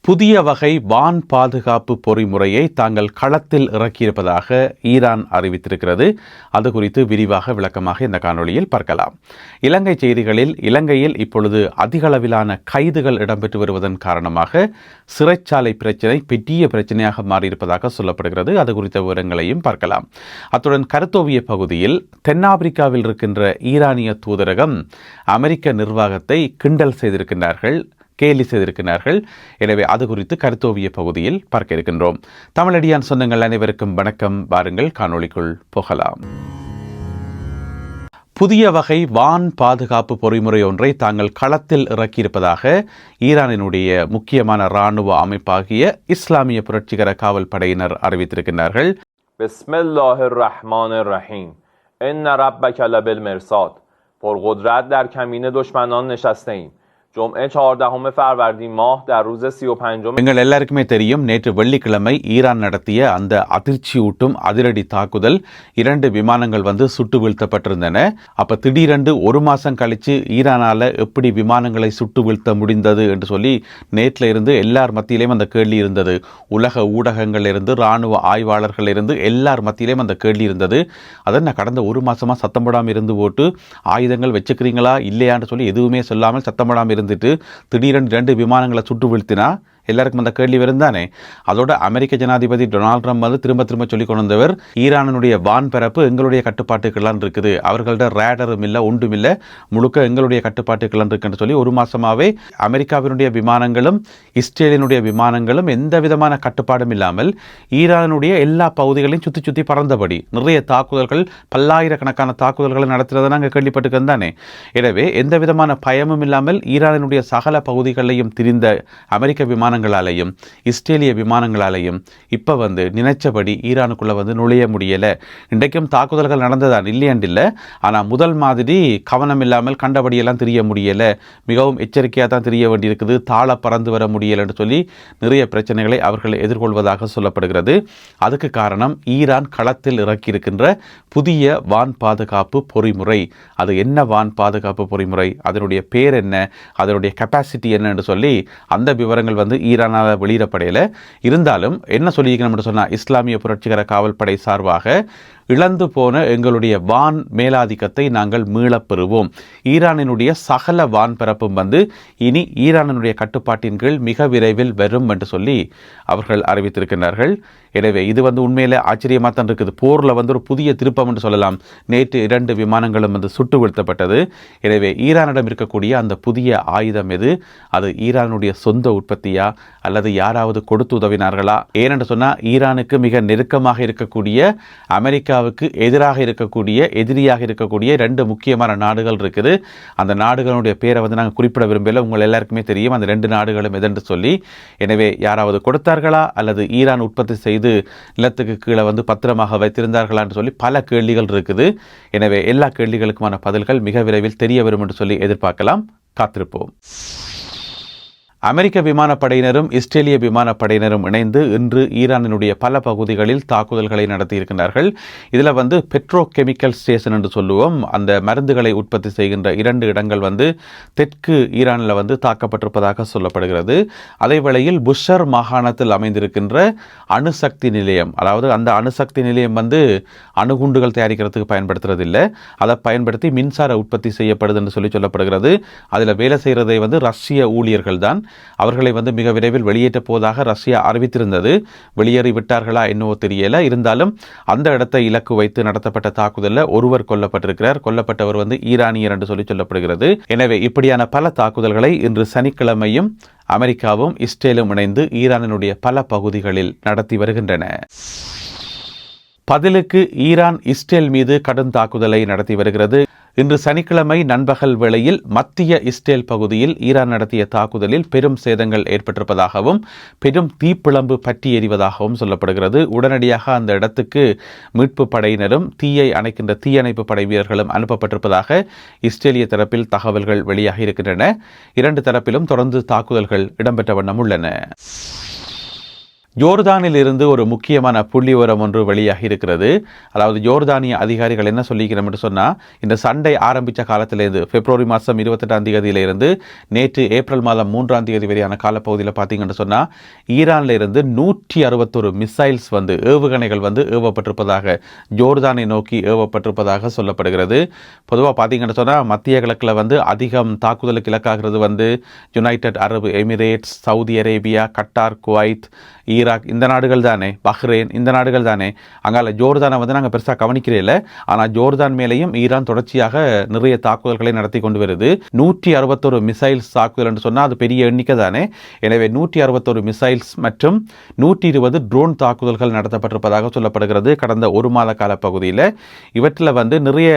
புதிய வகை வான் பாதுகாப்பு பொறிமுறையை தாங்கள் களத்தில் இறக்கியிருப்பதாக ஈரான் அறிவித்திருக்கிறது. அது குறித்து விரிவாக விளக்கமாக இந்த காணொளியில் பார்க்கலாம். இலங்கை செய்திகளில் இலங்கையில் இப்பொழுது அதிக அளவிலான கைதுகள் இடம்பெற்று வருவதன் காரணமாக சிறைச்சாலை பிரச்சினை பெரிய பிரச்சனையாக மாறியிருப்பதாக சொல்லப்படுகிறது. அது குறித்த விவரங்களையும் பார்க்கலாம். அத்துடன் கருத்தோவிய பகுதியில் தென்னாப்பிரிக்காவில் இருக்கின்ற ஈரானிய தூதரகம் அமெரிக்க நிர்வாகத்தை கிண்டல் செய்திருக்கின்றார்கள், கேலி செய்திருக்கிறார்கள். எனவே அது குறித்து கருத்தோவிய பகுதியில் பார்க்க இருக்கின்றோம். தமிழடியான் சொந்தங்கள் அனைவருக்கும் வணக்கம். வாருங்கள் காணொளிக்குள் போகலாம். புதிய வகை வான் பாதுகாப்பு பொறிமுறை ஒன்றை தாங்கள் களத்தில் இறக்கியிருப்பதாக ஈரானினுடைய முக்கியமான இராணுவ அமைப்பாகிய இஸ்லாமிய புரட்சிகர காவல் படையினர் அறிவித்திருக்கிறார்கள். பிஸ்மில்லாஹிர் ரஹ்மானிர் ரஹீம். இன்ன ரப்பக லபில் மிர்சாத். பர்குத்ரத் در کمین دشمنان نشسته‌ایم. جمعه 14 فروردین ماه در روز 35. எங்கள் எல்லாருக்குமே தெரியும், நேற்று வெள்ளிக்கிழமை ஈரான் நடத்திய அந்த அதிர்ச்சியூட்டும் அதிரடி தாக்குதல் 2 விமானங்கள் சுட்டு வீழ்த்தப்பட்டிருந்தன. அப்ப திடீரென்று ஒரு மாசம் கழிச்சு ஈரானால எப்படி விமானங்களை சுட்டு வீழ்த்த முடிந்தது என்று சொல்லி நேற்றில் இருந்து எல்லார் மத்தியிலேயும் அந்த கேள்வி இருந்தது. உலக ஊடகங்கள் இருந்து, இராணுவ ஆய்வாளர்கள் இருந்து, எல்லார் மத்தியிலேயும் அந்த கேள்வி இருந்தது. அதை நான் கடந்த ஒரு மாசமா சத்தம் போடாமல் இருந்து போட்டு ஆயுதங்கள் வச்சுக்கிறீங்களா இல்லையான்னு சொல்லி எதுவுமே சொல்லாமல் சத்தம் போடாமல் இருந்துட்டு திடீரென்று 2 விமானங்களை சுட்டு வீழ்த்தினா எல்லாருக்கும் அந்த கேள்வி வருந்தானே. அதோட அமெரிக்க ஜனாதிபதி டொனால்ட் ட்ரம்ப் திரும்ப திரும்ப சொல்லி கொண்டு வந்தவர், ஈரானுடைய வான் பரப்பு எங்களுடைய கட்டுப்பாட்டுக்கெல்லாம் இருக்குது, அவர்களோட ரேடரும் இல்லை, ஒன்றும் இல்லை, முழுக்க எங்களுடைய கட்டுப்பாட்டுக்கெல்லாம் இருக்குன்னு சொல்லி ஒரு மாசமாவே அமெரிக்காவினுடைய விமானங்களும் இஸ்ரேலினுடைய விமானங்களும் எந்த விதமான கட்டுப்பாடும் இல்லாமல் ஈரானுடைய எல்லா பகுதிகளையும் சுற்றி சுற்றி பறந்தபடி நிறைய தாக்குதல்கள், பல்லாயிரக்கணக்கான தாக்குதல்களை நடத்துறதை நாங்கள் கேள்விப்பட்டுக்கிறது தானே. எனவே எந்த விதமான பயமும் இல்லாமல் ஈரானுடைய சகல பகுதிகளையும் திரிந்த அமெரிக்க விமானங்களாலையும் இஸ்ரேலிய விமானங்களாலையும் இப்ப நினைச்சபடி ஈரானுக்குள்ள நுழைய முடியல. இன்றைக்கும் தாக்குதல்கள் நடந்ததான், இல்லையண்டில்ல. ஆனா முதல் மாதிரி கவனம் இல்லாமல் கண்டபடியெல்லாம் தெரிய முடியல, மிகவும் எச்சரிக்கையாக தான் தெரிய வேண்டியிருக்குது, தாழ பறந்து வர முடியல என்று சொல்லி நிறைய பிரச்சனைகளை அவர்கள் எதிர்கொள்வதாக சொல்லப்படுகிறது. அதுக்கு காரணம் ஈரான் களத்தில் இறக்கியிருக்கின்ற புதிய வான் பாதுகாப்பு பொறிமுறை. அது என்ன வான் பாதுகாப்பு பொறிமுறை, அதனுடைய பேர் என்ன, அதனுடைய கெப்பாசிட்டி என்ன என்று சொல்லி அந்த விவரங்கள் ஈரானால் வெளியிடப்படையில. இருந்தாலும் என்ன சொல்லியிருக்கணும் சொன்னா, இஸ்லாமிய புரட்சிகர காவல் படை சார்பாக இழந்து போன எங்களுடைய வான் மேலாதிக்கத்தை நாங்கள் மீளப் பெறுவோம். ஈரானினுடைய சகல வான் பரப்பும் இனி ஈரானினுடைய கட்டுப்பாட்டின் கீழ் மிக விரைவில் வரும் என்று சொல்லி அவர்கள் அறிவித்திருக்கிறார்கள். எனவே இது உண்மையில ஆச்சரியமாக தான் இருக்குது. போரில் ஒரு புதிய திருப்பம் என்று சொல்லலாம். நேற்று 2 விமானங்களும் சுட்டு வீழ்த்தப்பட்டது. எனவே ஈரானிடம் இருக்கக்கூடிய அந்த புதிய ஆயுதம் எது, அது ஈரானுடைய சொந்த உற்பத்தியா அல்லது யாராவது கொடுத்து உதவினார்களா? ஏனென்று சொன்னால் ஈரானுக்கு மிக நெருக்கமாக இருக்கக்கூடிய அமெரிக்காவுக்கு எதிராக இருக்கக்கூடிய, எதிரியாக இருக்கக்கூடிய 2 முக்கியமான நாடுகள் இருக்குது. அந்த நாடுகளுடைய பேரை நாங்கள் குறிப்பிட விரும்பல, உங்கள் எல்லாருக்குமே தெரியும் அந்த 2 நாடுகளும் எதென்று சொல்லி. எனவே யாராவது கொடுத்தார்களா அல்லது ஈரான் உற்பத்தி செய்து நிலத்துக்கு கீழே பத்திரமாக வைத்திருந்தார்களா என்று சொல்லி பல கேள்விகள் இருக்குது. எனவே எல்லா கேள்விகளுக்குமான பதில்கள் மிக விரைவில் தெரிய வரும் என்று சொல்லி எதிர்பார்க்கலாம். காத்திருப்போம். அமெரிக்க விமானப்படையினரும் இஸ்ரேலிய விமானப்படையினரும் இணைந்து இன்று ஈரானினுடைய பல பகுதிகளில் தாக்குதல்களை நடத்தியிருக்கிறார்கள். இதில் பெட்ரோ கெமிக்கல் ஸ்டேஷன் என்று சொல்லுவோம், அந்த மருந்துகளை உற்பத்தி செய்கின்ற 2 இடங்கள் தெற்கு ஈரானில் தாக்கப்பட்டிருப்பதாக சொல்லப்படுகிறது. அதே வேளையில் புஷர் மாகாணத்தில் அமைந்திருக்கின்ற அணுசக்தி நிலையம், அதாவது அந்த அணுசக்தி நிலையம் அணுகுண்டுகள் தயாரிக்கிறதுக்கு பயன்படுத்துறதில்லை, அதை பயன்படுத்தி மின்சார உற்பத்தி செய்யப்படுது என்று சொல்லப்படுகிறது. அதில் வேலை செய்கிறதை ரஷ்ய ஊழியர்கள் தான். அவர்களை மிக விரைவில் வெளியேற்றப் போவதாக ரஷ்யா அறிவித்திருந்தது. வெளியேறி விட்டார்களா என்னவோ தெரியல. இருந்தாலும் அந்த இடத்தை இலக்கு வைத்து நடத்தப்பட்ட தாக்குதலில் ஒருவர் கொல்லப்பட்டிருக்கிறார். கொல்லப்பட்டவர் ஈரானியர் என்று சொல்லப்படுகிறது. எனவே இப்படியான பல தாக்குதல்களை இன்று சனிக்கிழமையும் அமெரிக்காவும் இஸ்ரேலும் இணைந்து ஈரானினுடைய பல பகுதிகளில் நடத்தி வருகின்றன. பதிலுக்கு ஈரான் இஸ்ரேல் மீது கடும் தாக்குதலை நடத்தி வருகிறது. இன்று சனிக்கிழமை நண்பகல் வேளையில் மத்திய இஸ்ரேல் பகுதியில் ஈரான் நடத்திய தாக்குதலில் பெரும் சேதங்கள் ஏற்பட்டிருப்பதாகவும் பெரும் தீப்பிழம்பு பற்றி எறிவதாகவும் சொல்லப்படுகிறது. உடனடியாக அந்த இடத்துக்கு மீட்பு படையினரும் தீயை அணைக்கின்ற தீயணைப்பு படை வீரர்களும் அனுப்பப்பட்டிருப்பதாக இஸ்ரேலிய தரப்பில் தகவல்கள் வெளியாகி இருக்கின்றன. 2 தரப்பிலும் தொடர்ந்து தாக்குதல்கள் இடம்பெற்ற வண்ணம் உள்ளன. ஜோர்தானில் இருந்து ஒரு முக்கியமான புள்ளிவிவரம் ஒன்று வெளியாகி இருக்கிறது. அதாவது ஜோர்தானிய அதிகாரிகள் என்ன சொல்லிக்கிறோம் என்று சொன்னால், இந்த சண்டை ஆரம்பித்த காலத்திலேருந்து பிப்ரவரி மாதம் 28ஆம் தேதியிலிருந்து நேற்று ஏப்ரல் மாதம் 3ஆம் தேதி வரையான காலப்பகுதியில் பார்த்தீங்கன்னு சொன்னால், ஈரானில் இருந்து 161 மிசைல்ஸ் ஏவுகணைகள் ஏவப்பட்டிருப்பதாக, ஜோர்தானை நோக்கி ஏவப்பட்டிருப்பதாக சொல்லப்படுகிறது. பொதுவாக பார்த்தீங்கன்னு சொன்னால், மத்திய கிழக்கில் அதிகம் தாக்குதலுக்கு இலக்காகிறது United Arab Emirates, Saudi Arabia, Qatar, Kuwait, Iraq இந்த நாடுகள் தானே, பஹ்ரைன் இந்த நாடுகள் தானே. அங்கால ஜோர்தானை நாங்கள் பெருசாக கவனிக்கிறதில்ல. ஆனால் ஜோர்தான் மேலேயும் ஈரான் தொடர்ச்சியாக நிறைய தாக்குதல்களை நடத்தி கொண்டு வருது. 161 மிசைல்ஸ் தாக்குதல் என்று சொன்னால் அது பெரிய எண்ணிக்கை தானே. எனவே 161 மிசைல்ஸ் மற்றும் 120 ட்ரோன் தாக்குதல்கள் நடத்தப்பட்டிருப்பதாக சொல்லப்படுகிறது கடந்த ஒரு மாத கால பகுதியில். இவற்றில் நிறைய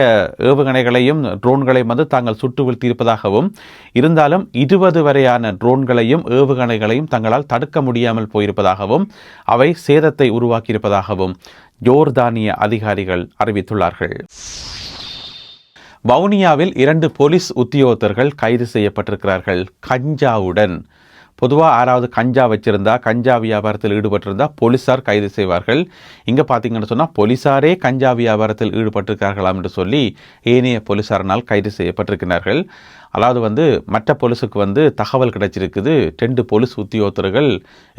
ஏவுகணைகளையும் ட்ரோன்களையும் தாங்கள் சுட்டு வீழ்த்தியிருப்பதாகவும், இருந்தாலும் 20 வரையான ட்ரோன்களையும் ஏவுகணைகளையும் தங்களால் தடுக்க முடியாமல் போயிருப்பதாகவும், அவை சேதத்தை உருவாக்கியிருப்பதாகவும் ஜோர்தானிய அதிகாரிகள் அறிவித்துள்ளார்கள். வவுனியாவில் 2 போலீஸ் உத்தியோகத்தர்கள் கைது செய்யப்பட்டிருக்கிறார்கள் கஞ்சாவுடன். பொதுவாக யாராவது கஞ்சா வச்சிருந்தா, கஞ்சா வியாபாரத்தில் ஈடுபட்டிருந்தால் போலீஸார் கைது செய்வார்கள். இங்கே பார்த்தீங்கன்னு சொன்னால் போலீஸாரே கஞ்சா வியாபாரத்தில் ஈடுபட்டிருக்கிறார்களாம் என்று சொல்லி ஏனைய போலீஸாரினால் கைது செய்யப்பட்டிருக்கிறார்கள். அதாவது மற்ற போலீஸுக்கு தகவல் கிடைச்சிருக்குது, 2 போலீஸ் உத்தியோகத்தர்கள்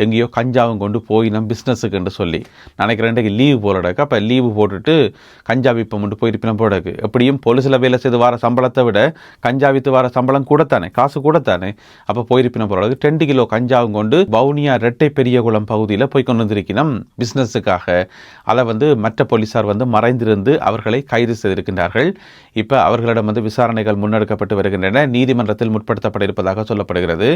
எங்கேயோ கஞ்சாவும் கொண்டு போயினோம் பிஸ்னஸுக்கு என்று சொல்லி. நினைக்கிறேன் லீவு போலடக்கு. அப்போ லீவு போட்டுட்டு கஞ்சா விற்பம் கொண்டு போயிருப்பினம் போடக்கு. எப்படியும் போலீஸில் வேலை செய்து வர சம்பளத்தை விட கஞ்சா விற்று வர சம்பளம் கூடத்தானே, காசு கூடத்தானே. அப்போ போயிருப்பினம் போலக்கு 2 கிலோ கஞ்சாவும் கொண்டு வவுனியா ரெட்டை பெரியகுளம் பகுதியில் போய் கொண்டு வந்திருக்கணும் பிஸ்னஸுக்காக. அதை மற்ற போலீஸார் மறைந்திருந்து அவர்களை கைது செய்திருக்கின்றார்கள். இப்போ அவர்களிடம் விசாரணைகள் முன்னெடுக்கப்பட்டு வருகின்றன, நீதிமன்றத்தில் முற்படுத்தப்பட இருப்பதாக சொல்லப்படுகிறது.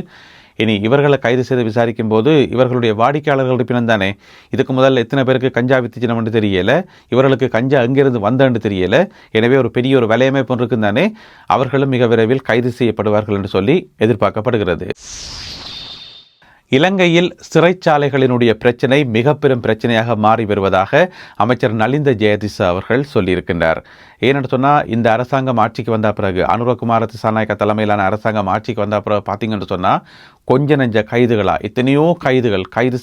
இனி இவர்களை கைது செய்து விசாரிக்கும் போது இவர்களுடைய வாடிக்கையாளர்கள் இருப்பினம் தானே. இதுக்கு முதல்ல எத்தனை பேருக்கு கஞ்சா வித்துச்சினம் என்று தெரியல, இவர்களுக்கு கஞ்சா எங்கிருந்து வந்தன்னு தெரியல. எனவே ஒரு பெரிய ஒரு வலையமைப்பு இருக்கும் தானே. அவர்களும் மிக விரைவில் கைது செய்யப்படுவார்கள் என்று சொல்லி எதிர்பார்க்கப்படுகிறது. இலங்கையில் சிறைச்சாலைகளினுடைய பிரச்சினை மிக பெரும் பிரச்சனையாக மாறி வருவதாக அமைச்சர் நலிந்த ஜெயதிச அவர்கள் சொல்லியிருக்கின்றார். ஏன்னு சொன்னால், இந்த அரசாங்கம் ஆட்சிக்கு வந்த பிறகு, அனுரகுமார திசாநாயக்க தலைமையிலான அரசாங்கம் ஆட்சிக்கு வந்த பிறகு பார்த்தீங்கன்னு சொன்னால், கொஞ்ச நெஞ்ச கைதுகளாக எத்தனையோ கைதுகள் கைது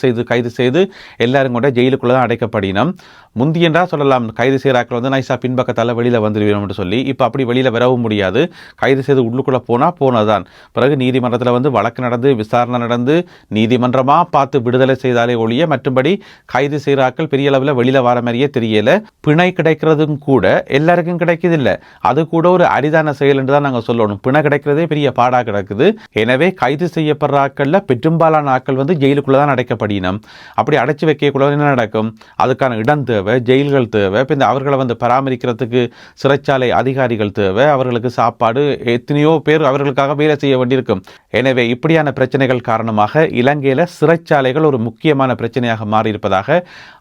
செய்து எல்லாரும் கூட ஜெயிலுக்குள்ளே தான் அடைக்கப்படினோம். முந்தியன்றா சொல்லலாம், கைது செய்கிறாக்கள் நைஸாக பின்பக்கத்தால் வெளியில் வந்துடுவோம்னு சொல்லி. இப்போ அப்படி வெளியில் வரவும் முடியாது. கைது செய்து உள்ளுக்குள்ளே போனதான். பிறகு நீதிமன்றத்தில் வழக்கு நடந்து விசாரணை நடந்து நீதிமன்றமாக பார்த்து விடுதலை செய்தாலே ஒழிய மற்றும்படி கைது செய்கிறாக்கள் பெரிய அளவில் வெளியில் வர மாதிரியே தெரியலை. பிணை கிடைக்கிறதும் கூட எல்லாருக்கும் கிடைக்குதில்லை. அது கூட ஒரு அரிதான செயல் என்று தான் நாங்கள் சொல்லணும். பிணை கிடைக்கிறதே பெரிய பாடாக கிடக்குது. எனவே கைது செய்யப்படுற ஆட்களில் பெரும்பாலான ஆட்கள் ஜெயிலுக்குள்ளே தான் அடைக்கப்படினோம். அப்படி அடைச்சி வைக்கக்கூடாது என்ன நடக்கும்? அதுக்கான இடம் தேவை, ஜெயில்கள் தேவை. இப்போ இந்த அவர்களை பராமரிக்கிறதுக்கு சிறைச்சாலை அதிகாரிகள் தேவை, அவர்களுக்கு சாப்பாடு, எத்தனையோ பேர் அவர்களுக்காக வேலை செய்ய வேண்டியிருக்கும். எனவே இப்படியான பிரச்சனைகள் காரணமாக இலங்கையில் சிறைச்சாலைகள் ஒரு முக்கியமான பிரச்சனையாக மாறியிருப்பதாக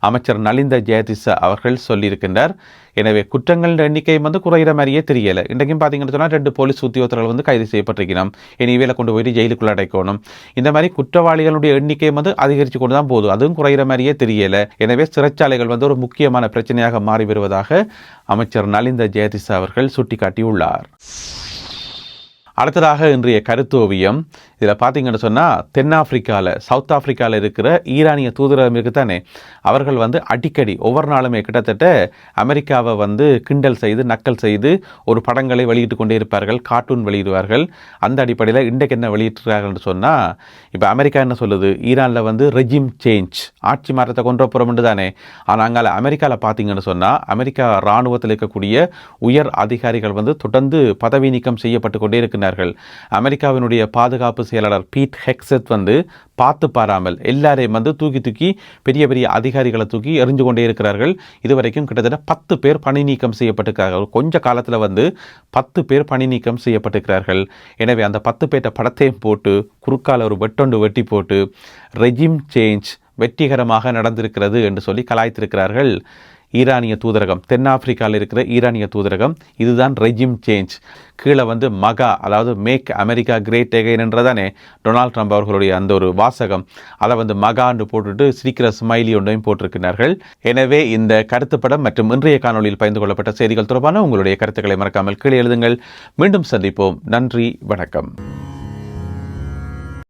அமைச்சர் நலிந்த ஜெயதிச அவர்கள் சொல்லியிருக்கின்றார். எனவே குற்றங்களின் எண்ணிக்கை குறையிற மாதிரியே தெரியலை. இன்றைக்கும் பார்த்தீங்கன்னு சொன்னால் 2 போலீஸ் உத்தியோகத்தர்கள் கைது செய்யப்பட்டிருக்கணும். இனி வேலை கொண்டு போயிட்டு ஜெயிலுக்குள்ள அடைக்கணும். இந்த மாதிரி குற்றவாளிகளுடைய எண்ணிக்கை அதிகரித்து கொண்டு தான் போதும். அதுவும் குறையிற மாதிரியே தெரியலை. எனவே சிறைச்சாலைகள் ஒரு முக்கியமான பிரச்சனையாக மாறி வருவதாக அமைச்சர் நலிந்த ஜெயதிச அவர்கள் சுட்டிக்காட்டியுள்ளார். அடுத்ததாக இன்றைய கருத்தோவியம். இதில் பார்த்தீங்கன்னு சொன்னால், தென்னாப்பிரிக்காவில், சவுத் ஆப்பிரிக்காவில் இருக்கிற ஈரானிய தூதரகம் இருக்குத்தானே, அவர்கள் அடிக்கடி ஒவ்வொரு நாளுமே கிட்டத்தட்ட அமெரிக்காவை கிண்டல் செய்து நக்கல் செய்து ஒரு படங்களை வெளியிட்டு கொண்டே இருப்பார்கள், கார்ட்டூன் வெளியிடுவார்கள். அந்த அடிப்படையில் இன்றைக்கு என்ன வெளியிட்டுறாங்கன்னு சொன்னால், இப்போ அமெரிக்கா என்ன சொல்லுது, ஈரானில் ரெஜிம் சேஞ்ச், ஆட்சி மாற்றத்தை கொண்டு போகிறோம்னு தானே. ஆனால் அங்கே அமெரிக்காவில் பார்த்தீங்கன்னு சொன்னால், அமெரிக்கா இராணுவத்தில் இருக்கக்கூடிய உயர் அதிகாரிகள் தொடர்ந்து பதவி நீக்கம் செய்யப்பட்டு கொண்டே இருக்கிறார்கள். அமெரிக்காவினுடைய பாதுகாப்பு செயலாளர் பீட் ஹெக்ஸெட் பார்த்து பாராமல் எல்லாரையும் தூக்கி பெரிய பெரிய அதிகாரிகளை தூக்கி எறிஞ்சு கொண்டே இருக்கிறார்கள். இதுவரைக்கும் கிட்டத்தட்ட 10 பேர் பணி நீக்கம் செய்யப்பட்டிருக்கிறார்கள். கொஞ்ச காலத்தில் 10 பேர் பணி நீக்கம் செய்யப்பட்டிருக்கிறார்கள். எனவே அந்த 10 பேர்ட்ட படத்தையும் போட்டு குறுக்கால ஒரு வெட்டொண்டு வெட்டி போட்டு ரெஜிம் சேஞ்ச் வெற்றிகரமாக நடந்திருக்கிறது என்று சொல்லி கலாய்த்திருக்கிறார்கள். ஈரானிய தூதரகம், தென்னாப்பிரிக்காவில் இருக்கிற ஈரானிய தூதரகம், இதுதான் ரெஜிம் சேஞ்ச். கீழே மகா, அதாவது மேக் அமெரிக்கா கிரேட் எகைன் என்றதானே டொனால்ட் ட்ரம்ப் அவர்களுடைய அந்த ஒரு வாசகம், அதை மகான்னு போட்டுட்டு சிரிக்கிற ஸ்மைலி ஒன்றையும் போட்டிருக்கிறார்கள். எனவே இந்த கருத்துப்படம் மற்றும் இன்றைய காணொலியில் பகிர்ந்து கொள்ளப்பட்ட செய்திகள் தொடர்பான உங்களுடைய கருத்துக்களை மறக்காமல் கீழே எழுதுங்கள். மீண்டும் சந்திப்போம். நன்றி, வணக்கம்.